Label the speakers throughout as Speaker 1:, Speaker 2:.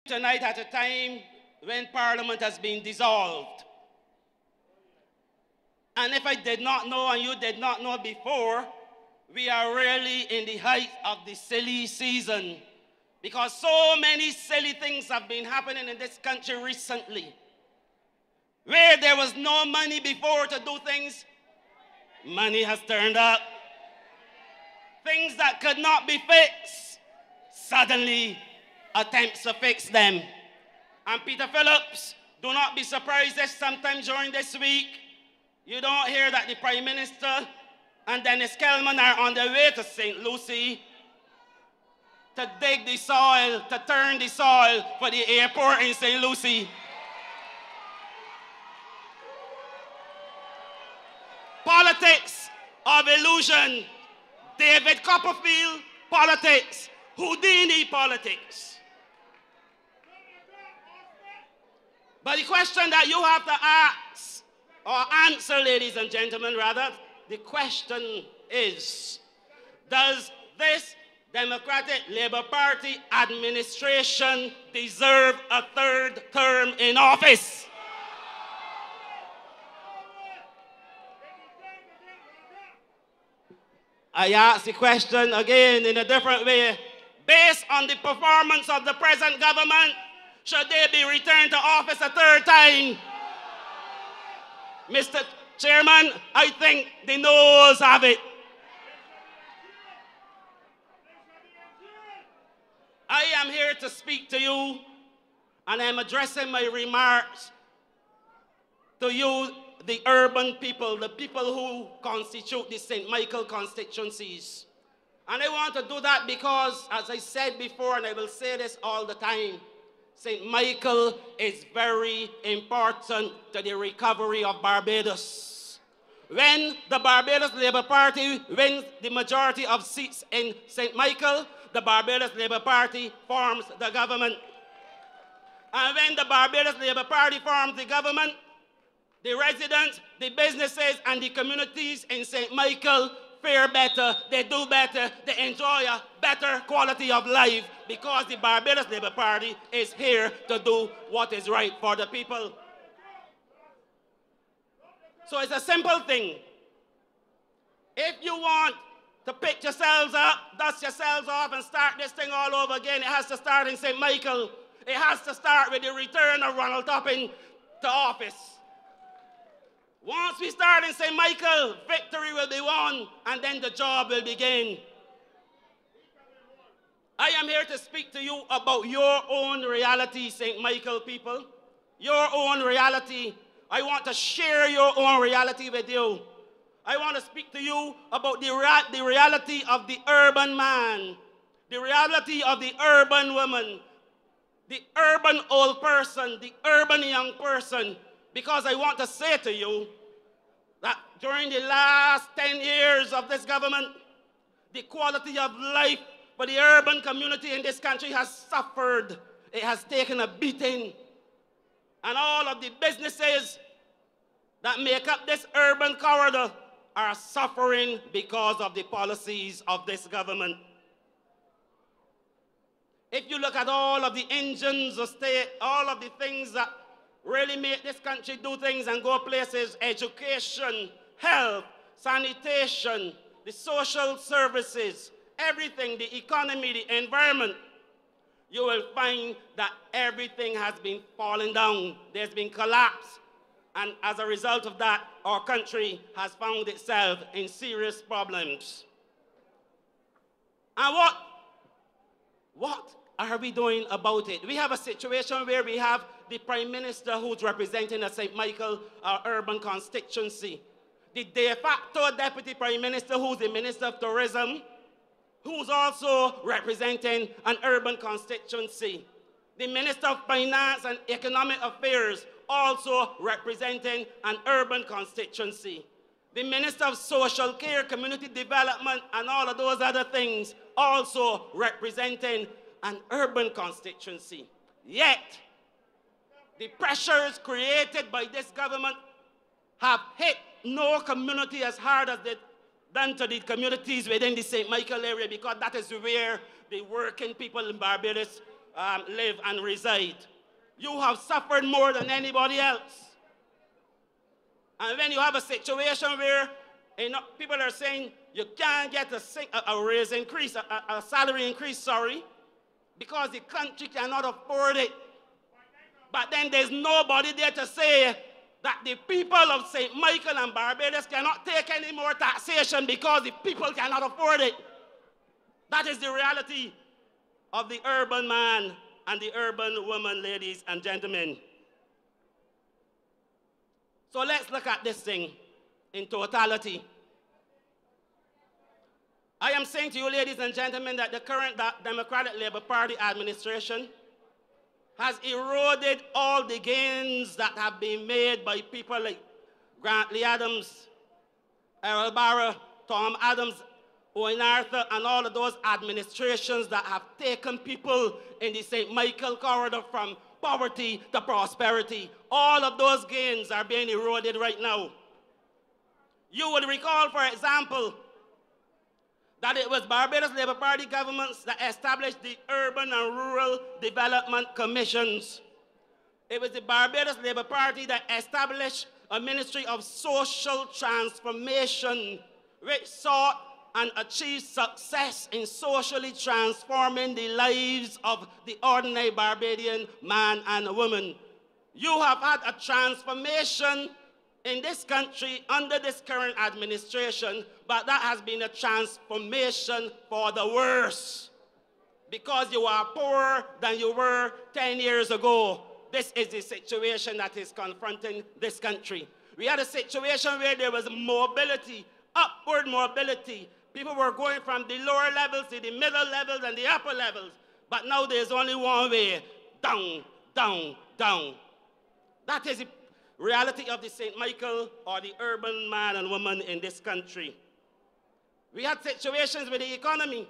Speaker 1: tonight at a time when Parliament has been dissolved. And if I did not know and you did not know before, we are really in the height of the silly season, because so many silly things have been happening in this country recently. Where there was no money before to do things, money has turned up. Things that could not be fixed, suddenly attempts to fix them. And Peter Phillips, do not be surprised if sometime during this week, you don't hear that the Prime Minister and Dennis Kelman are on their way to St. Lucie to dig the soil, to turn the soil for the airport in St. Lucie. Politics of illusion. David Copperfield politics. Houdini politics. But the question that you have to ask, or answer, ladies and gentlemen, rather, the question is, does this Democratic Labour Party administration deserve a third term in office? I ask the question again in a different way. Based on the performance of the present government, should they be returned to office a third time? Mr. Chairman, I think the noes have it. I am here to speak to you, and I'm addressing my remarks to you, the urban people, the people who constitute the St. Michael constituencies. And I want to do that because, as I said before, and I will say this all the time, St. Michael is very important to the recovery of Barbados. When the Barbados Labour Party wins the majority of seats in St. Michael, the Barbados Labour Party forms the government. And when the Barbados Labour Party forms the government, the residents, the businesses, and the communities in St. Michael fare better, they do better, they enjoy a better quality of life because the Barbados Labour Party is here to do what is right for the people. So it's a simple thing. If you want to pick yourselves up, dust yourselves off, and start this thing all over again, it has to start in St. Michael. It has to start with the return of Ronald Topping to office. Once we start in St. Michael, victory will be won, and then the job will begin. I am here to speak to you about your own reality, St. Michael people. Your own reality. I want to share your own reality with you. I want to speak to you about the reality of the urban man, the reality of the urban woman, the urban old person, the urban young person, because I want to say to you that during the last 10 years of this government, the quality of life for the urban community in this country has suffered. It has taken a beating. And all of the businesses that make up this urban corridor are suffering because of the policies of this government. If you look at all of the engines of state, all of the things that really make this country do things and go places, education, health, sanitation, the social services, everything, the economy, the environment, you will find that everything has been falling down. There's been collapse. And as a result of that, our country has found itself in serious problems. And what are we doing about it? We have a situation where we have the Prime Minister who's representing the St. Michael urban constituency, the de facto Deputy Prime Minister who's the Minister of Tourism, who's also representing an urban constituency, the Minister of Finance and Economic Affairs, also representing an urban constituency, the Minister of Social Care, Community Development, and all of those other things, also representing an urban constituency. Yet, the pressures created by this government have hit no community as hard as they've done to the communities within the St. Michael area, because that is where the working people in Barbados live and reside. You have suffered more than anybody else. And when you have a situation where people are saying you can't get a raise increase, a salary increase, sorry, because the country cannot afford it. But then there's nobody there to say that the people of St. Michael and Barbados cannot take any more taxation because the people cannot afford it. That is the reality of the urban man and the urban woman, ladies and gentlemen. So let's look at this thing in totality. I am saying to you, ladies and gentlemen, that the current Democratic Labour Party administration has eroded all the gains that have been made by people like Grant Lee Adams, Errol Barrow, Tom Adams, Owen Arthur, and all of those administrations that have taken people in the St. Michael corridor from poverty to prosperity. All of those gains are being eroded right now. You would recall, for example, that it was Barbados Labour Party governments that established the Urban and Rural Development Commissions. It was the Barbados Labour Party that established a Ministry of Social Transformation, which sought and achieved success in socially transforming the lives of the ordinary Barbadian man and woman. You have had a transformation in this country under this current administration, but that has been a transformation for the worse, because you are poorer than you were 10 years ago. This is the situation that is confronting this country. We had a situation where there was mobility, upward mobility. People were going from the lower levels to the middle levels and the upper levels, but now there's only one way: down, down, down. That is the reality of the St. Michael or the urban man and woman in this country. We had situations with the economy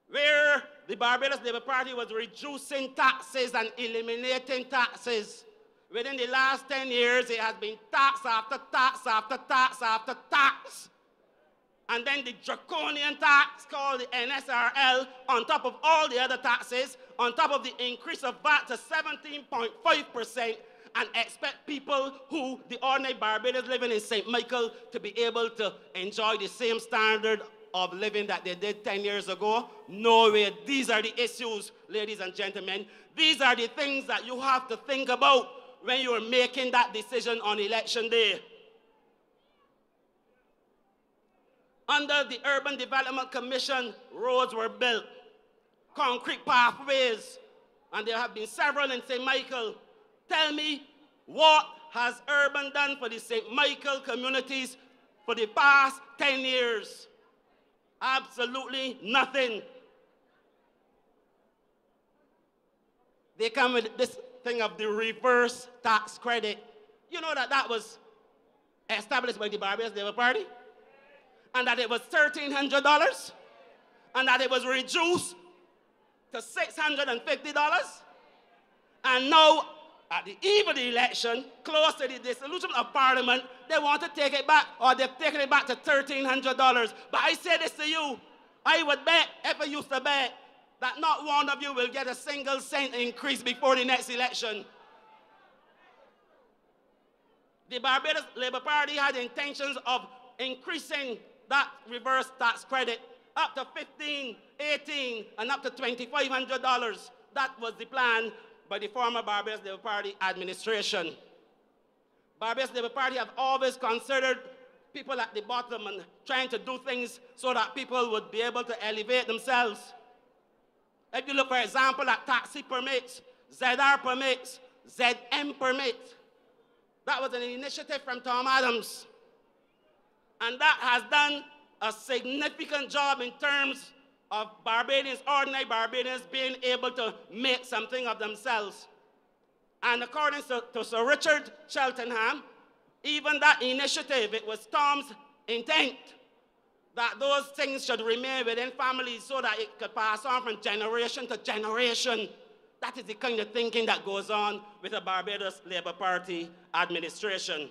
Speaker 1: where the Barbados Labour Party was reducing taxes and eliminating taxes. Within the last 10 years, it has been tax after tax after tax after tax. And then the draconian tax called the NSRL, on top of all the other taxes, on top of the increase of VAT to 17.5%, and expect people who, the ordinary Barbadians living in St. Michael, to be able to enjoy the same standard of living that they did 10 years ago? No way. These are the issues, ladies and gentlemen. These are the things that you have to think about when you are making that decision on election day. Under the Urban Development Commission, roads were built, concrete pathways, and there have been several in St. Michael. Tell me, what has Urban done for the St. Michael communities for the past 10 years? Absolutely nothing. They come with this thing of the reverse tax credit. You know that that was established by the Barbados Labour Party? And that it was $1,300? And that it was reduced to $650? And now, at the eve of the election, close to the dissolution of Parliament, they want to take it back, or they've taken it back to $1,300. But I say this to you, I would bet, if I used to bet, that not one of you will get a single cent increase before the next election. The Barbados Labour Party had intentions of increasing that reverse tax credit up to $1,500, $1,800, and up to $2,500. That was the plan by the former Barbados Labour Party administration. Barbados Labour Party have always considered people at the bottom and trying to do things so that people would be able to elevate themselves. If you look, for example, at taxi permits, ZR permits, ZM permits, that was an initiative from Tom Adams. And that has done a significant job in terms of Barbadians, ordinary Barbadians, being able to make something of themselves. And according to Sir Richard Cheltenham, even that initiative, it was Tom's intent that those things should remain within families so that it could pass on from generation to generation. That is the kind of thinking that goes on with the Barbados Labour Party administration.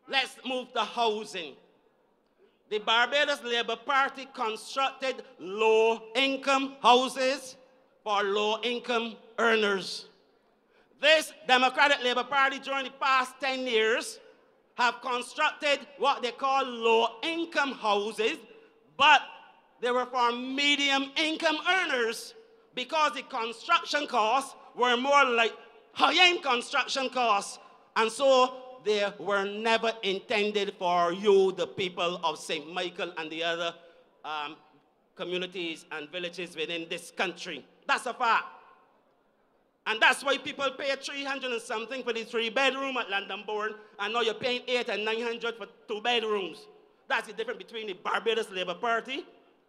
Speaker 1: Let's move to housing. The Barbados Labour Party constructed low-income houses for low-income earners. This Democratic Labour Party during the past 10 years have constructed what they call low-income houses, but they were for medium-income earners because the construction costs were more like high-end construction costs, and so they were never intended for you, the people of St. Michael and the other communities and villages within this country. That's a fact. And that's why people pay 300 and something for the 3-bedroom at London Bourne, and now you're paying 800 and 900 for 2 bedrooms. That's the difference between the Barbados Labour Party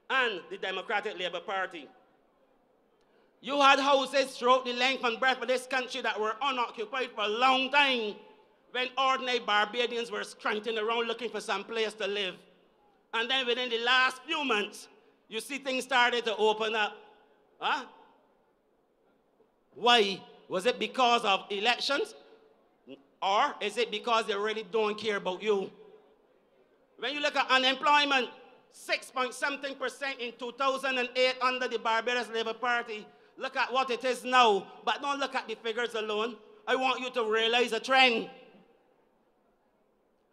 Speaker 1: and the Democratic Labour Party. You had houses throughout the length and breadth of this country that were unoccupied for a long time when ordinary Barbadians were scranting around looking for some place to live. And then within the last few months, you see things started to open up. Huh? Why? Was it because of elections? Or is it because they really don't care about you? When you look at unemployment, 6-point-something% in 2008 under the Barbados Labour Party. Look at what it is now, but don't look at the figures alone. I want you to realize a trend.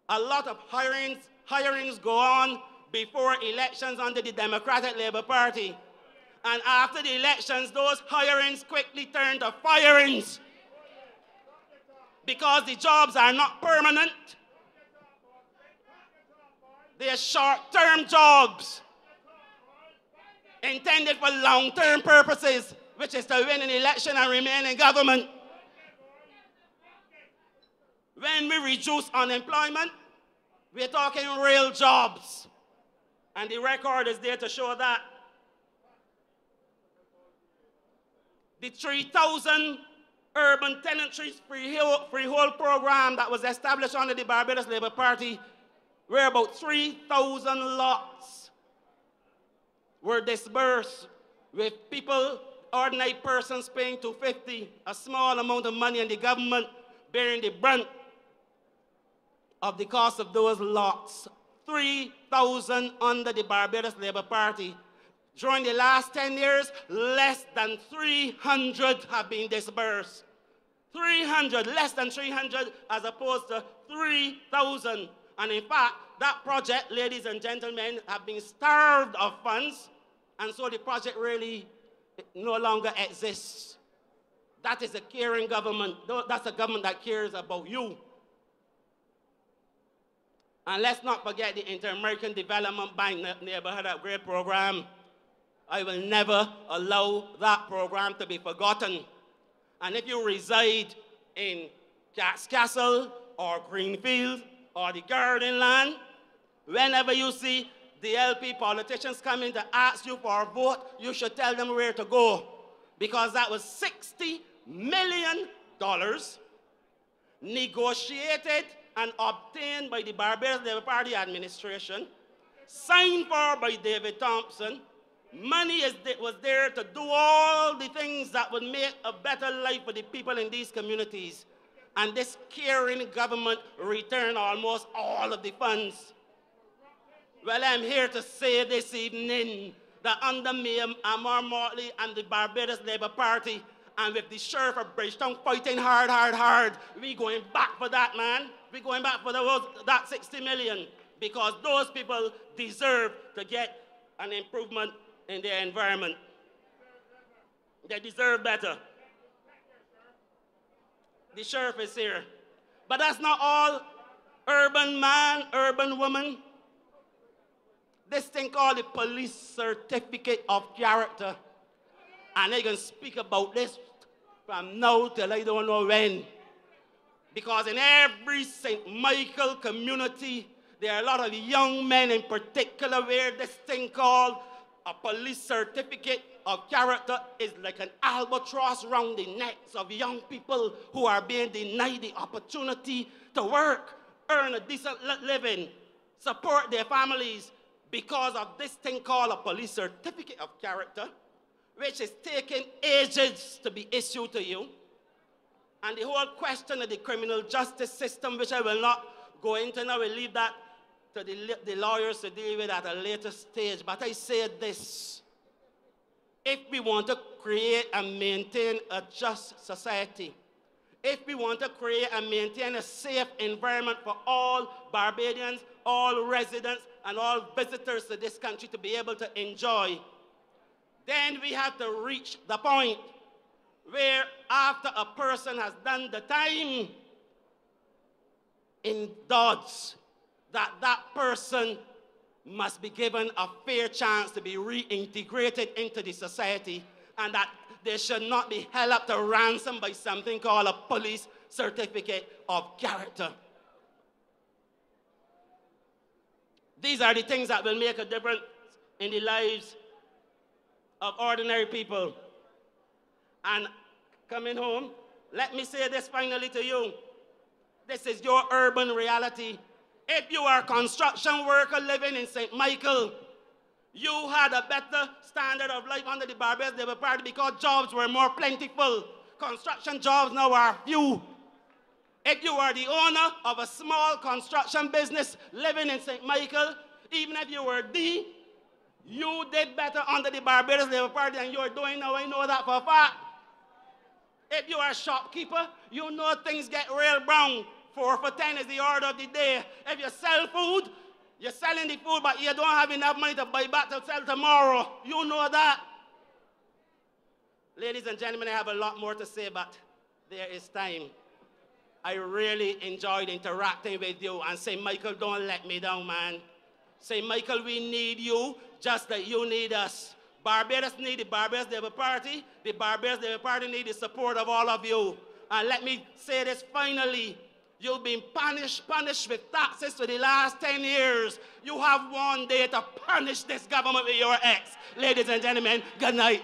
Speaker 1: A lot of hirings go on before elections under the Democratic Labour Party. And after the elections, those hirings quickly turn to firings because the jobs are not permanent. They are short-term jobs intended for long-term purposes, which is to win an election and remain in government. When we reduce unemployment, we're talking real jobs. And the record is there to show that. The 3,000 urban tenantries freehold program that was established under the Barbados Labour Party, where about 3,000 lots were disbursed with people, ordinary persons paying $250, a small amount of money, and the government bearing the brunt of the cost of those lots. 3,000 under the Barbados Labour Party. During the last 10 years, less than 300 have been disbursed. 300, less than 300 as opposed to 3,000. And in fact, that project, ladies and gentlemen, have been starved of funds, and so the project really no longer exists. That is a caring government. That's a government that cares about you. And let's not forget the Inter-American Development Bank Neighborhood Upgrade Program. I will never allow that program to be forgotten. And if you reside in Cat's Castle or Greenfield or the Garden Land, whenever you see the LP politicians coming to ask you for a vote, you should tell them where to go. Because that was $60 million negotiated and obtained by the Barbados Labour Party administration, signed for by David Thompson. Money was there to do all the things that would make a better life for the people in these communities. And this caring government returned almost all of the funds. Well, I'm here to say this evening that under Mayor Amar Mortley and the Barbados Labour Party, and with the Sheriff of Bridgetown fighting hard, we're going back for that, man. We're going back for that 60 million because those people deserve to get an improvement in their environment. They deserve better. The sheriff is here. But that's not all. Urban man, urban woman. This thing called the police certificate of character. And they can speak about this from now till I don't know when. Because in every St. Michael community, there are a lot of young men in particular where this thing called a police certificate of character is like an albatross around the necks of young people who are being denied the opportunity to work, earn a decent living, support their families because of this thing called a police certificate of character, which is taking ages to be issued to you. And the whole question of the criminal justice system, which I will not go into now, we'll leave that to the lawyers to deal with at a later stage. But I say this. If we want to create and maintain a just society, if we want to create and maintain a safe environment for all Barbadians, all residents, and all visitors to this country to be able to enjoy, then we have to reach the point where after a person has done the time in Dodds, that person must be given a fair chance to be reintegrated into the society, and that they should not be held up to ransom by something called a police certificate of character. These are the things that will make a difference in the lives of ordinary people. And coming home, let me say this finally to you. This is your urban reality. If you are a construction worker living in St. Michael, you had a better standard of life under the Barbados Labour Party because jobs were more plentiful. Construction jobs now are few. If you are the owner of a small construction business living in St. Michael, even if you were D, you did better under the Barbados Labour Party than you are doing now. I know that for a fact. If you are a shopkeeper, you know things get real brown. 4 for 10 is the order of the day. If you sell food, you're selling the food, but you don't have enough money to buy back to sell tomorrow. You know that. Ladies and gentlemen, I have a lot more to say, but there is time. I really enjoyed interacting with you, and St. Michael, don't let me down, man. St. Michael, we need you just like you need us. Barbados need the Barbados Labour Party. The Barbados Labour Party need the support of all of you. And let me say this finally. You've been punished with taxes for the last 10 years. You have one day to punish this government with your ex. Ladies and gentlemen, good night.